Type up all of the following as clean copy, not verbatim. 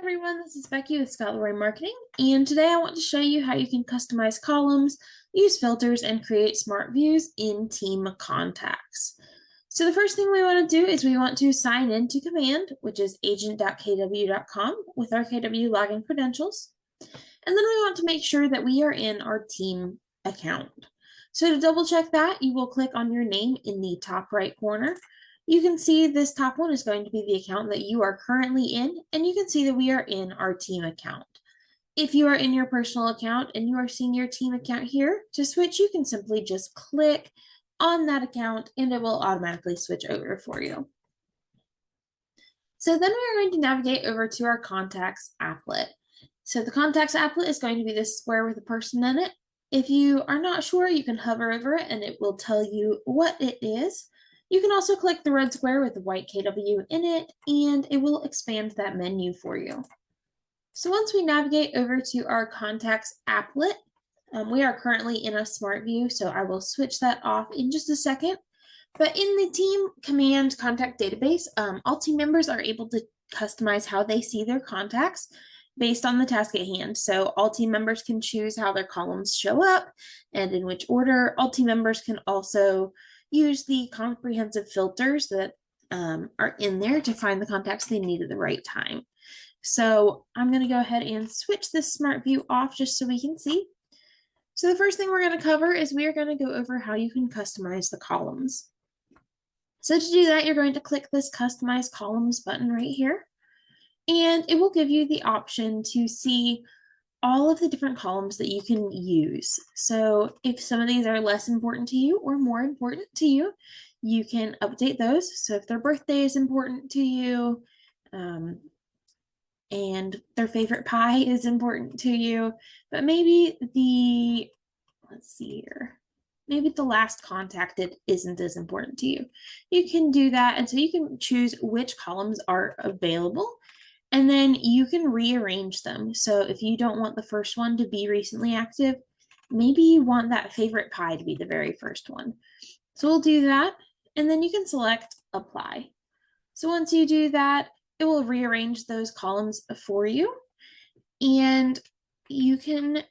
Everyone, this is Becky with Scott Leroy Marketing, and today I want to show you how you can customize columns, use filters, and create smart views in Team Contacts. So the first thing we want to do is we want to sign in to Command, which is agent.kw.com with our KW login credentials. And then we want to make sure that we are in our team account. So to double check that, you will click on your name in the top right corner. You can see this top one is going to be the account that you are currently in, and you can see that we are in our team account. If you are in your personal account and you are seeing your team account here, to switch, you can simply just click on that account and it will automatically switch over for you. So then we're going to navigate over to our contacts applet. So the contacts applet is going to be this square with a person in it. If you are not sure, you can hover over it and it will tell you what it is. You can also click the red square with the white KW in it, and it will expand that menu for you. So once we navigate over to our contacts applet, we are currently in a smart view, so I will switch that off in just a second. But in the team command contact database, all team members are able to customize how they see their contacts based on the task at hand. So all team members can choose how their columns show up and in which order. All team members can also use the comprehensive filters that are in there to find the contacts they need at the right time. So I'm going to go ahead and switch this smart view off just so we can see. So the first thing we're going to cover is we are going to go over how you can customize the columns. So to do that, you're going to click this Customize Columns button right here, and it will give you the option to see all of the different columns that you can use. So if some of these are less important to you or more important to you, you can update those. So if their birthday is important to you, and their favorite pie is important to you, but maybe let's see here, maybe the last contacted isn't as important to you. You can do that, and so you can choose which columns are available. And then you can rearrange them. So if you don't want the first one to be recently active, maybe you want that favorite pie to be the very first one. So we'll do that. And then you can select apply. So once you do that, it will rearrange those columns for you. And you can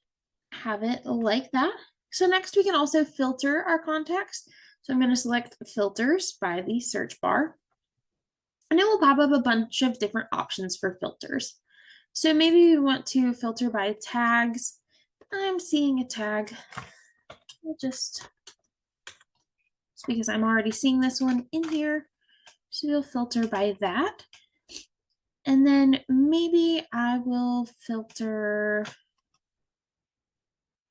have it like that. So next we can also filter our contacts. So I'm going to select filters by the search bar. And it will pop up a bunch of different options for filters. So maybe we want to filter by tags. I'm seeing a tag. We'll just because I'm already seeing this one in here. So we'll filter by that. And then maybe I will filter.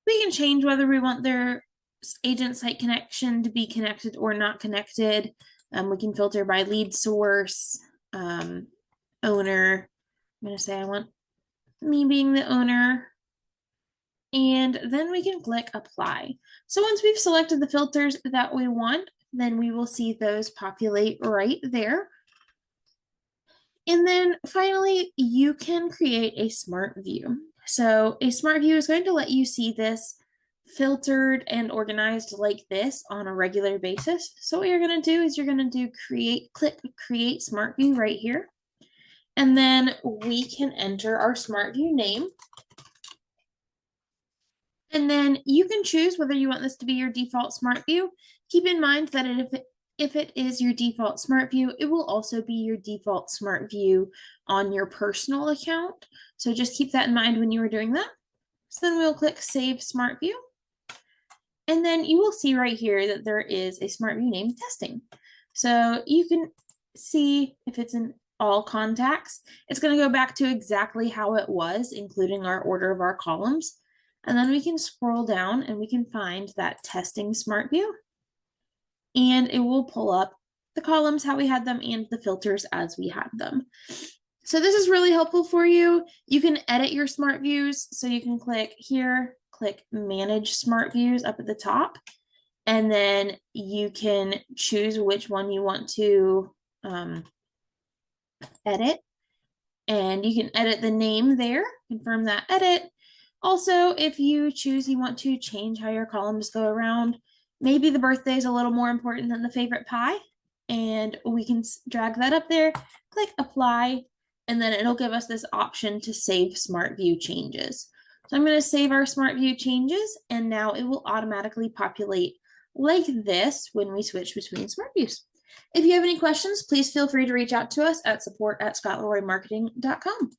We can change whether we want their agent site connection to be connected or not connected. We can filter by lead source, owner. I'm going to say I want me being the owner. And then we can click apply. So once we've selected the filters that we want, then we will see those populate right there. And then finally, you can create a smart view. So a smart view is going to let you see this filtered and organized like this on a regular basis. So what you're going to do is you're going to do click create smart view right here. And then we can enter our smart view name. And then you can choose whether you want this to be your default smart view. Keep in mind that if it is your default smart view, it will also be your default smart view on your personal account. So just keep that in mind when you are doing that. So then we'll click Save Smart View. And then you will see right here that there is a smart view named Testing. So you can see if it's in all contacts, it's going to go back to exactly how it was, including our order of our columns. And then we can scroll down and we can find that Testing Smart View. And it will pull up the columns how we had them and the filters as we had them. So this is really helpful for you. You can edit your smart views. So you can click here, click Manage Smart Views up at the top, and then you can choose which one you want to edit. And you can edit the name there, confirm that edit. Also, if you choose you want to change how your columns go around, maybe the birthday is a little more important than the favorite pie, and we can drag that up there, click apply, and then it'll give us this option to save SmartView changes. So I'm going to save our SmartView changes, and now it will automatically populate like this when we switch between SmartViews. If you have any questions, please feel free to reach out to us at support@scottleroymarketing.com.